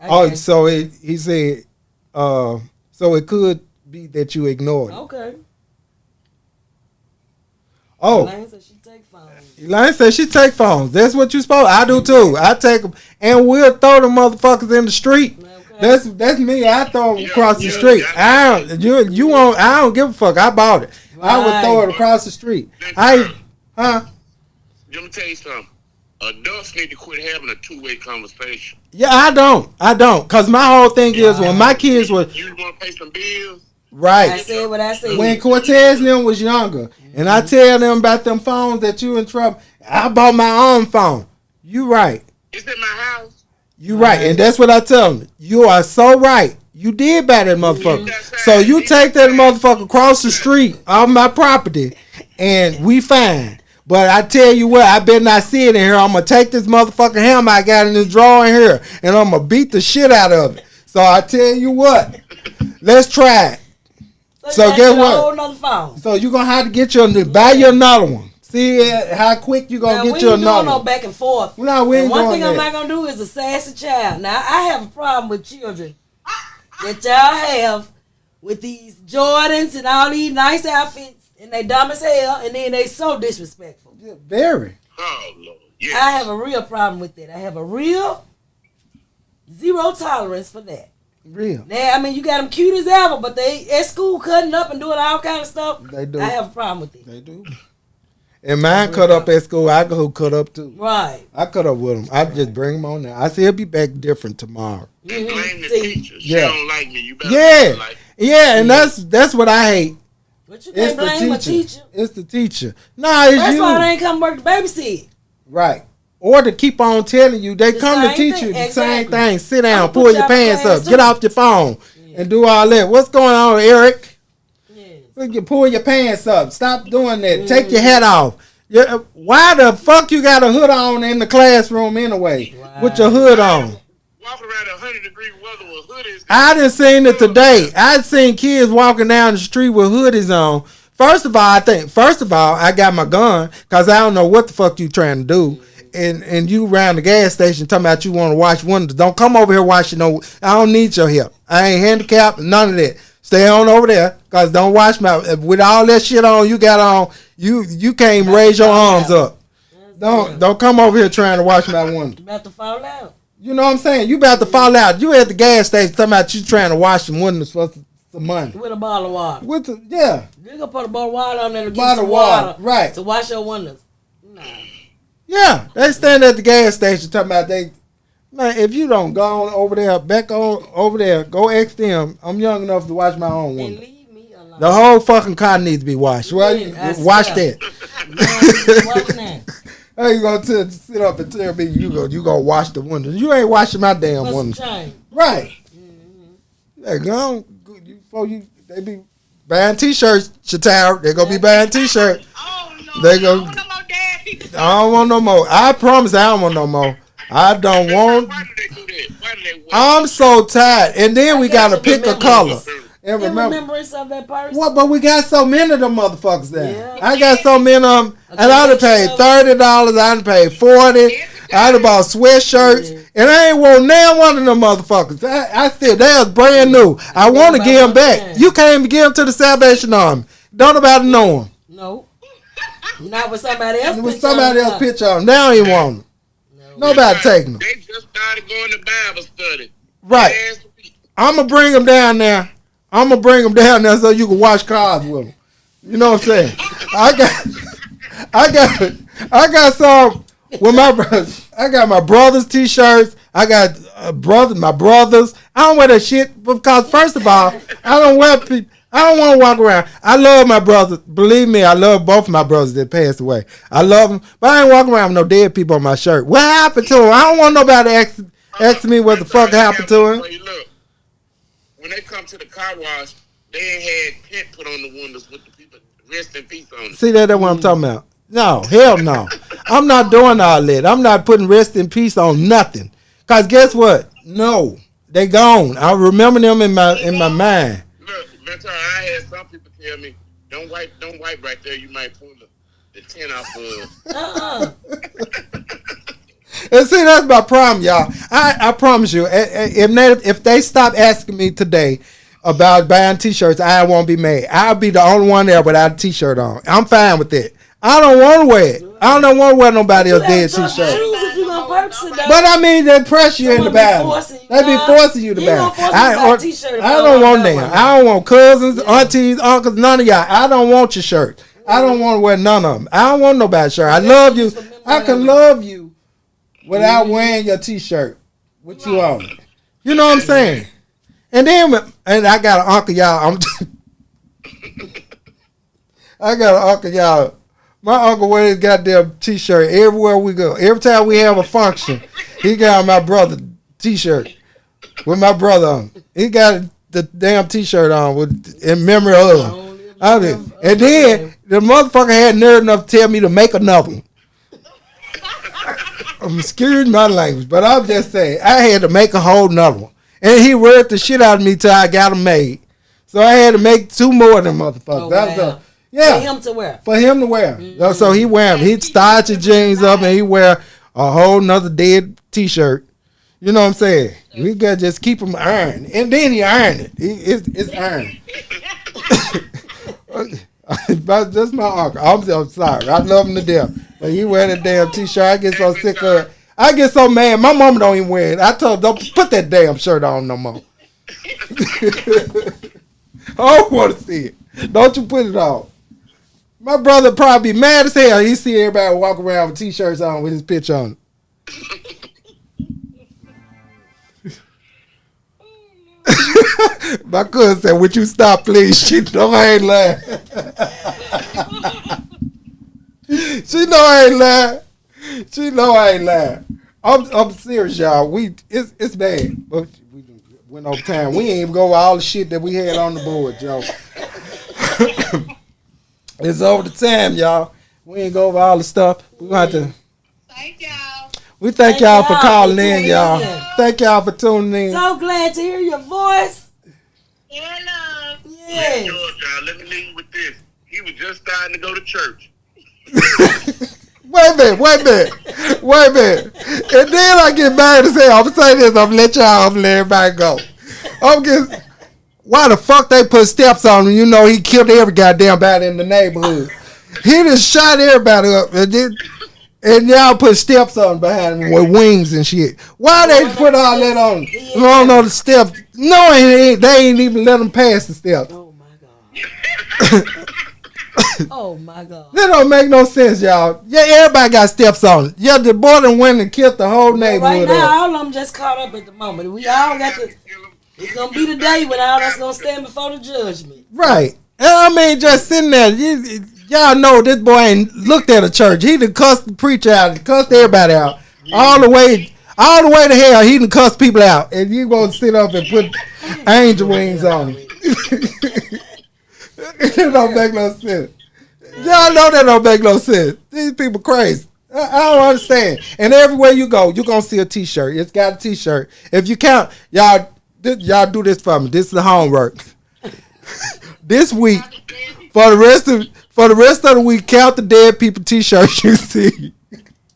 Okay. Oh, so he said, so it could be that you ignored it. Okay. Oh. Elaine said she take phones. Elaine said she take phones. That's what you supposed. I do too. I take them and we'll throw the motherfuckers in the street. Okay. That's me. I throw them across the street. I don't give a fuck. I bought it. Right. I would throw it across the street. Let me tell you something. Adults need to quit having a two-way conversation. Yeah, I don't. Cause my whole thing is when my kids were. You want to pay some bills? Right. I said what I said. When Cortez and them was younger, and I tell them about them phones that you in trouble, I bought my own phone. You right. It's in my house. You right, and that's what I tell them. You are so right. You did buy that motherfucker. So you take that motherfucker across the street on my property, and we fine. But I tell you what, I better not see it in here. I'm going to take this motherfucking hammer I got in this drawer in here, and I'm going to beat the shit out of it. So I tell you what, let's try it. So guess what? So you're going to have to get buy you another one. See how quick you going to get you another one. We ain't doing no back and forth. No, we ain't one thing I'm not going to do is a sassy child. Now, I have a problem with children that y'all have with these Jordans and all these nice outfits. And they dumb as hell, and then they so disrespectful. Yeah, very. Oh, Lord. Yes. I have a real problem with that. I have a real zero tolerance for that. Real. Now, I mean, you got them cute as ever, but they at school cutting up and doing all kind of stuff. They do. I have a problem with it. They do. And mine cut up at school. I go cut up too. Right. I cut up with them. I just bring them on there. I say he'll be back different tomorrow. And blame the teacher. She don't like me. You better like me. Yeah, and that's what I hate. But you can't blame a teacher. It's the teacher. Nah, it's that's you. why they ain't come work to babysit. Right. Or to keep on telling you. They come to teach you the same thing. Sit down, pull your pants up, get off your phone, and do all that. What's going on, Eric? You pull your pants up. Stop doing that. Take your hat off. Why the fuck you got a hood on in the classroom anyway? Wow. With your hood on. Walking around 100-degree weather with hoodies. I done seen it today. I seen kids walking down the street with hoodies on, First of all, I got my gun because I don't know what the fuck you trying to do. And you around the gas station talking about you want to wash windows. Don't come over here washing no. I don't need your help. I ain't handicapped, none of that. Stay on over there because don't wash my. With all that shit on you got on, you can't even raise your arms up. Don't come over here trying to wash my window. You about to fall out. You know what I'm saying? You about to fall out. You at the gas station talking about you trying to wash some windows for some money. With a bottle of water. Yeah. You gonna put a bottle of water on there to get Bottle some of water, water. right. To wash your windows. Nah. Yeah. They stand at the gas station talking about man, if you don't go on over there, back on over there, go ask them. I'm young enough to wash my own And window. leave me alone. The whole fucking car needs to be washed. Right? Yeah, Wash that. Watch that. How you gonna sit up and tell me you gonna wash the windows? You ain't washing my damn What's windows. the change? Right. They go they be buying t-shirts, Chatal. They gonna be buying t-shirts. Oh, no. They go. I don't want no more dad people. I don't want no more. I promise I don't want no more. I don't want. Why do they do that? Why do they want I'm so tired. And then we gotta pick a color. And In remember remembrance of that person. what? But we got so many of them motherfuckers there. Yeah. I got so many of them, and I done paid $30. I done paid $40. I done bought sweatshirts, and I ain't want now one of them motherfuckers. I still, they was brand new. I want to give them back. You can't even give them to the Salvation Army. Don't nobody know them. No. Not with somebody else. With somebody else picture on them. They don't even want them. Nobody taking them. They just started going to Bible study. Right. Last week. I'm going to bring them down there. I'm going to bring them down there so you can watch cars with them. You know what I'm saying? I got some with my brothers. I got my brothers' t-shirts. I got my brothers. I don't wear that shit because first of all, I don't want to walk around. I love my brothers. Believe me, I love both of my brothers that passed away. I love them, but I ain't walking around with no dead people on my shirt. What happened to them? I don't want nobody asking me what the fuck happened to him. Look, when they come to the car wash, they ain't had paint put on the windows with the people rest in peace on it. See, that's what I'm talking about. No, hell no. I'm not doing all that. I'm not putting rest in peace on nothing. Cause guess what? No, they gone. I remember them in my mind. Look, mentor, I had some people tell me, don't wipe right there. You might pull the tin off And see, that's my problem, y'all. I promise you, if they stop asking me today about buying t-shirts, I won't be mad. I'll be the only one there without a t-shirt on. I'm fine with that. I don't want to wear it. I don't want to wear nobody else dead t-shirt. If you gonna purchase it, But I mean, they press you into buying. They be forcing you to buy. I don't want them. I don't want cousins, aunties, uncles, none of y'all. I don't want your shirt. I don't want to wear none of them. I don't want nobody's shirt. I love you. I can love you without wearing your t-shirt. What you on? You know what I'm saying? And I got an uncle, y'all. I got an uncle, y'all. My uncle wears his goddamn t-shirt everywhere we go. Every time we have a function, he got my brother t-shirt with my brother on. He got the damn t-shirt on in memory of him. And then the motherfucker had nerve enough to tell me to make another one. I'm excuse my language, but I'm just saying I had to make a whole nother one. And he worked the shit out of me till I got them made. So I had to make 2 more of them motherfuckers. Oh, That was wow. yeah. For him to wear. For him to wear. Mm-hmm. So he wear them. He'd starch his jeans up and he wear a whole nother dead t-shirt. You know what I'm saying? We got to just keep him ironed. And then he ironed it. It's ironed. That's my uncle. I'm sorry. I love him to death. But he wear that damn t-shirt. I get so sick of it. I get so mad. My mama don't even wear it. I told her, don't put that damn shirt on no more. I don't want to see it. Don't you put it on. My brother probably be mad as hell. He see everybody walk around with t-shirts on with his picture on it. My cousin said, would you stop, please? She know I ain't lying. She know I ain't lying. She know I ain't lying. I'm serious, y'all. It's bad. But we went over time. We ain't even go over all the shit that we had on the board, y'all. It's over the time, y'all. We ain't go over all the stuff. We gonna have to. Thank y'all. We thank y'all for calling in, y'all. Thank y'all for tuning in. So glad to hear your voice. Hello. Yeah. George, y'all, let me leave with this. He was just starting to go to church. Wait a minute. And then I get mad and say, I'm gonna say this, I'm gonna let everybody go. Why the fuck they put steps on him? You know he killed every goddamn body in the neighborhood. He just shot everybody up and y'all put steps on behind him with wings and shit. Why they put all that on him? I don't know the steps. No, they ain't even let him pass the steps. Oh my God. Oh my God. That don't make no sense, y'all. Yeah, everybody got steps on it. Yeah, the boy done went and killed the whole neighborhood. Right now, all of them just caught up at the moment. We all got to. It's gonna be the day when all that's gonna stand before the judgment. Right. And I mean, just sitting there, y'all know this boy ain't looked at a church. He done cussed the preacher out, cussed everybody out, all the way to hell. He done cussed people out, and you gonna sit up and put angel wings on him? It don't make no sense. Y'all know that don't make no sense. These people crazy. I don't understand. And everywhere you go, you're gonna see a T-shirt. It's got a T-shirt. If you count, y'all do this for me. This is the homework. This week, for the rest of the week, count the dead people T-shirts you see.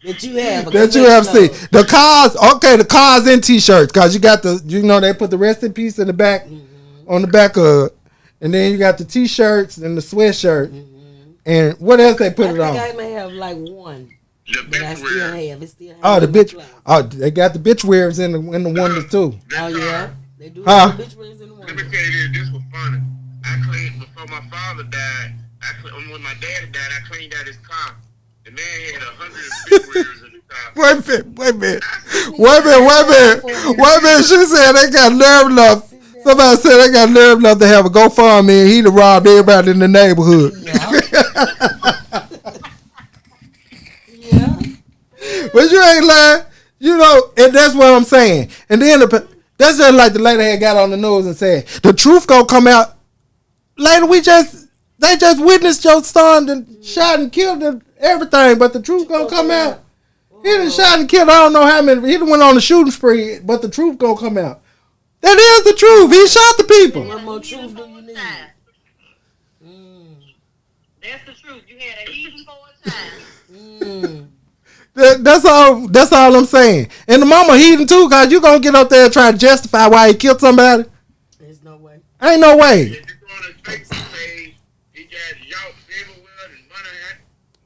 That you have seen. The cars in T-shirts, cause you got they put the rest in peace in the back, on the back of, and then you got the T-shirts and the sweatshirt, and what else they put it on? I may have like one. But I still have. It still have. Oh, the bitch. Oh, they got the bitch wears in the one or two. Oh yeah, they do. Have the bitch wears in the one. Let me tell you this was funny. I cleaned before my father died. When my daddy died, I cleaned out his car. The man had 100 bitch wears in the car. Wait a minute. She said they got nerve enough. Somebody said they got nerve enough to have a GoFundMe and he'd have robbed everybody in the neighborhood. Yeah. But you ain't lying. You know, and that's what I'm saying. And then that's just like the lady had got on the news and said, the truth gonna come out. Later, they just witnessed your son and shot and killed and everything, but the truth gonna come out. He done shot and killed, I don't know how many. He done went on a shooting spree, but the truth gonna come out. That is the truth. He shot the people. What more truth do you need? That's the truth. You had a heathen for a time. That's all I'm saying. And the mama heathen too, cause you gonna get up there and try to justify why he killed somebody. There's no way. Ain't no way. If you go on his Facebook page, he got yelps everywhere and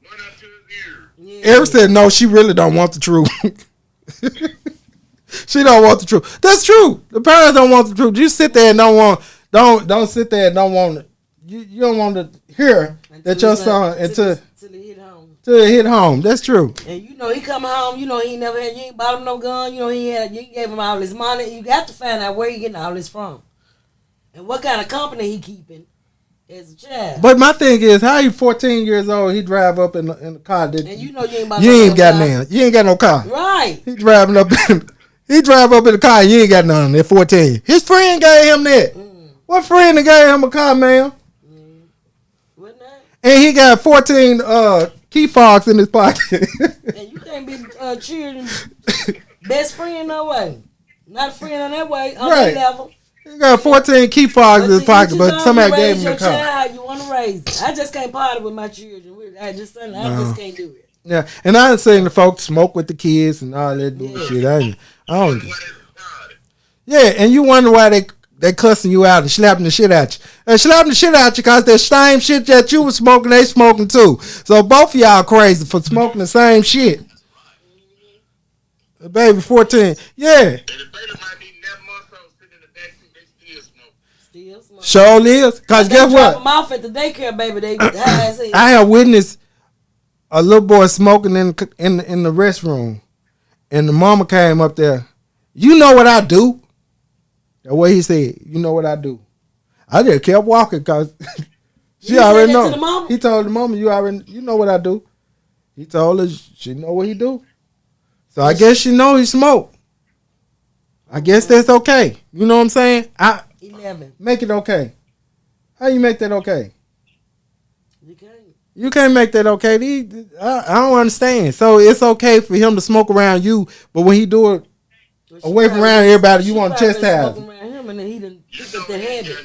run up to his ears. Yeah. Eric said no, she really don't want the truth. She don't want the truth. That's true. The parents don't want the truth. You sit there and don't sit there and don't want it. You don't want to hear that your son until it hit home. That's true. And you know he come home. You know he never had. You ain't bought him no gun. You know you gave him all his money. You got to find out where he getting all this from, and what kind of company he keeping as a child. But my thing is, how you 14 years old? He drive up in the car. That and you know you ain't bought you no ain't got car. none. You ain't got no car. Right. He driving up. He drive up in the car. And you ain't got none. At 14, his friend gave him that. What friend that gave him a car, man? What not? And he got 14 key fogs in his pocket. And you can't be cheering best friend no way. Not a friend on that way. On Right. that level. He got 14 key fogs in his pocket, but somebody gave him your the car. child, you want to raise it. I just can't party with my children. I just can't do it. Yeah, and I done seen the folks smoke with the kids and all that bullshit. I don't. Yeah, and you wonder why they cussing you out and slapping the shit at you. They slapping the shit at you because that same shit that you was smoking, they smoking too. So both of y'all crazy for smoking the same shit. The baby 14, yeah. And the baby might be 11 months old sitting in the backseat, they still smoke. Still smoke. Sure is. Because guess Drop what? them off at the daycare, baby. They high as hell. I have witnessed a little boy smoking in the restroom, and the mama came up there. You know what I do? That's what he said. You know what I do? I just kept walking because she You already said that know. to the mama? He told the mama, you know what I do. He told her she know what he do. So I guess she know he smoke. I guess that's okay. You know what I'm saying? 11. Make it okay. How you make that okay? You can't. You can't make that okay. I don't understand. So it's okay for him to smoke around you, but when he do it away from around everybody, you want to chastise him. Around him and then he done picked up the habit.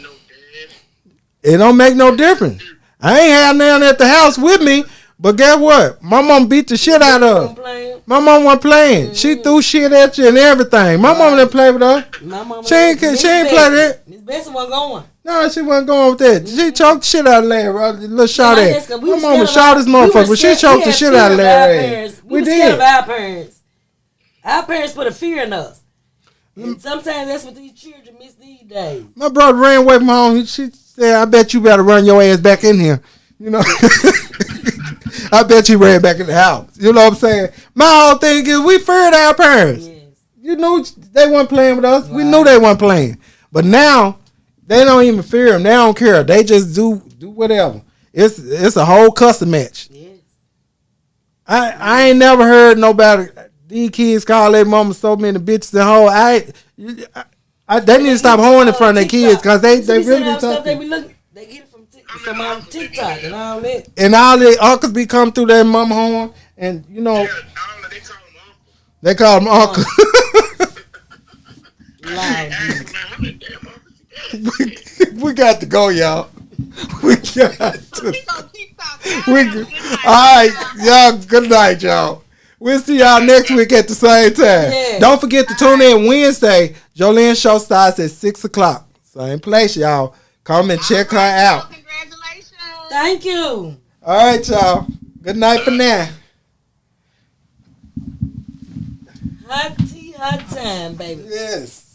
It don't make no difference. I ain't had none at the house with me, but guess what? My mom beat the shit out of her. My mom wasn't playing. Mm-hmm. She threw shit at you and everything. My mom didn't play with her. My mama she ain't play that. Miss Bessie wasn't going. No, she wasn't going with that. Mm-hmm. She choked the shit out of Larry. Little shot at. My mama shot this motherfucker, but she choked the shit out of Larry. We did. Scared of our parents. Our parents put a fear in us. And sometimes that's what these children miss these days. My brother ran away from home. She said, I bet you better run your ass back in here. You know? I bet you ran back in the house. You know what I'm saying? My whole thing is we feared our parents. Yes. You knew they weren't playing with us. Right. We knew they weren't playing. But now, they don't even fear them. They don't care. They just do whatever. It's a whole custom match. Yes. I ain't never heard nobody, these kids call their mama so many bitches and hoes. They need to stop hoeing in front of their kids because they really be talking. They get it from TikTok and all that. And all the uncles be coming through their mama horn, and you know, they call them uncle. We got to go, y'all. We got to. All right, y'all. Good night, y'all. We'll see y'all next week at the same time. Yeah. Don't forget to tune in Wednesday. Jolene show starts at 6:00. Same place, y'all. Come and check her out. Congratulations. Thank you. All right, y'all. Good night for now. Hot tea, hot time, baby. Yes.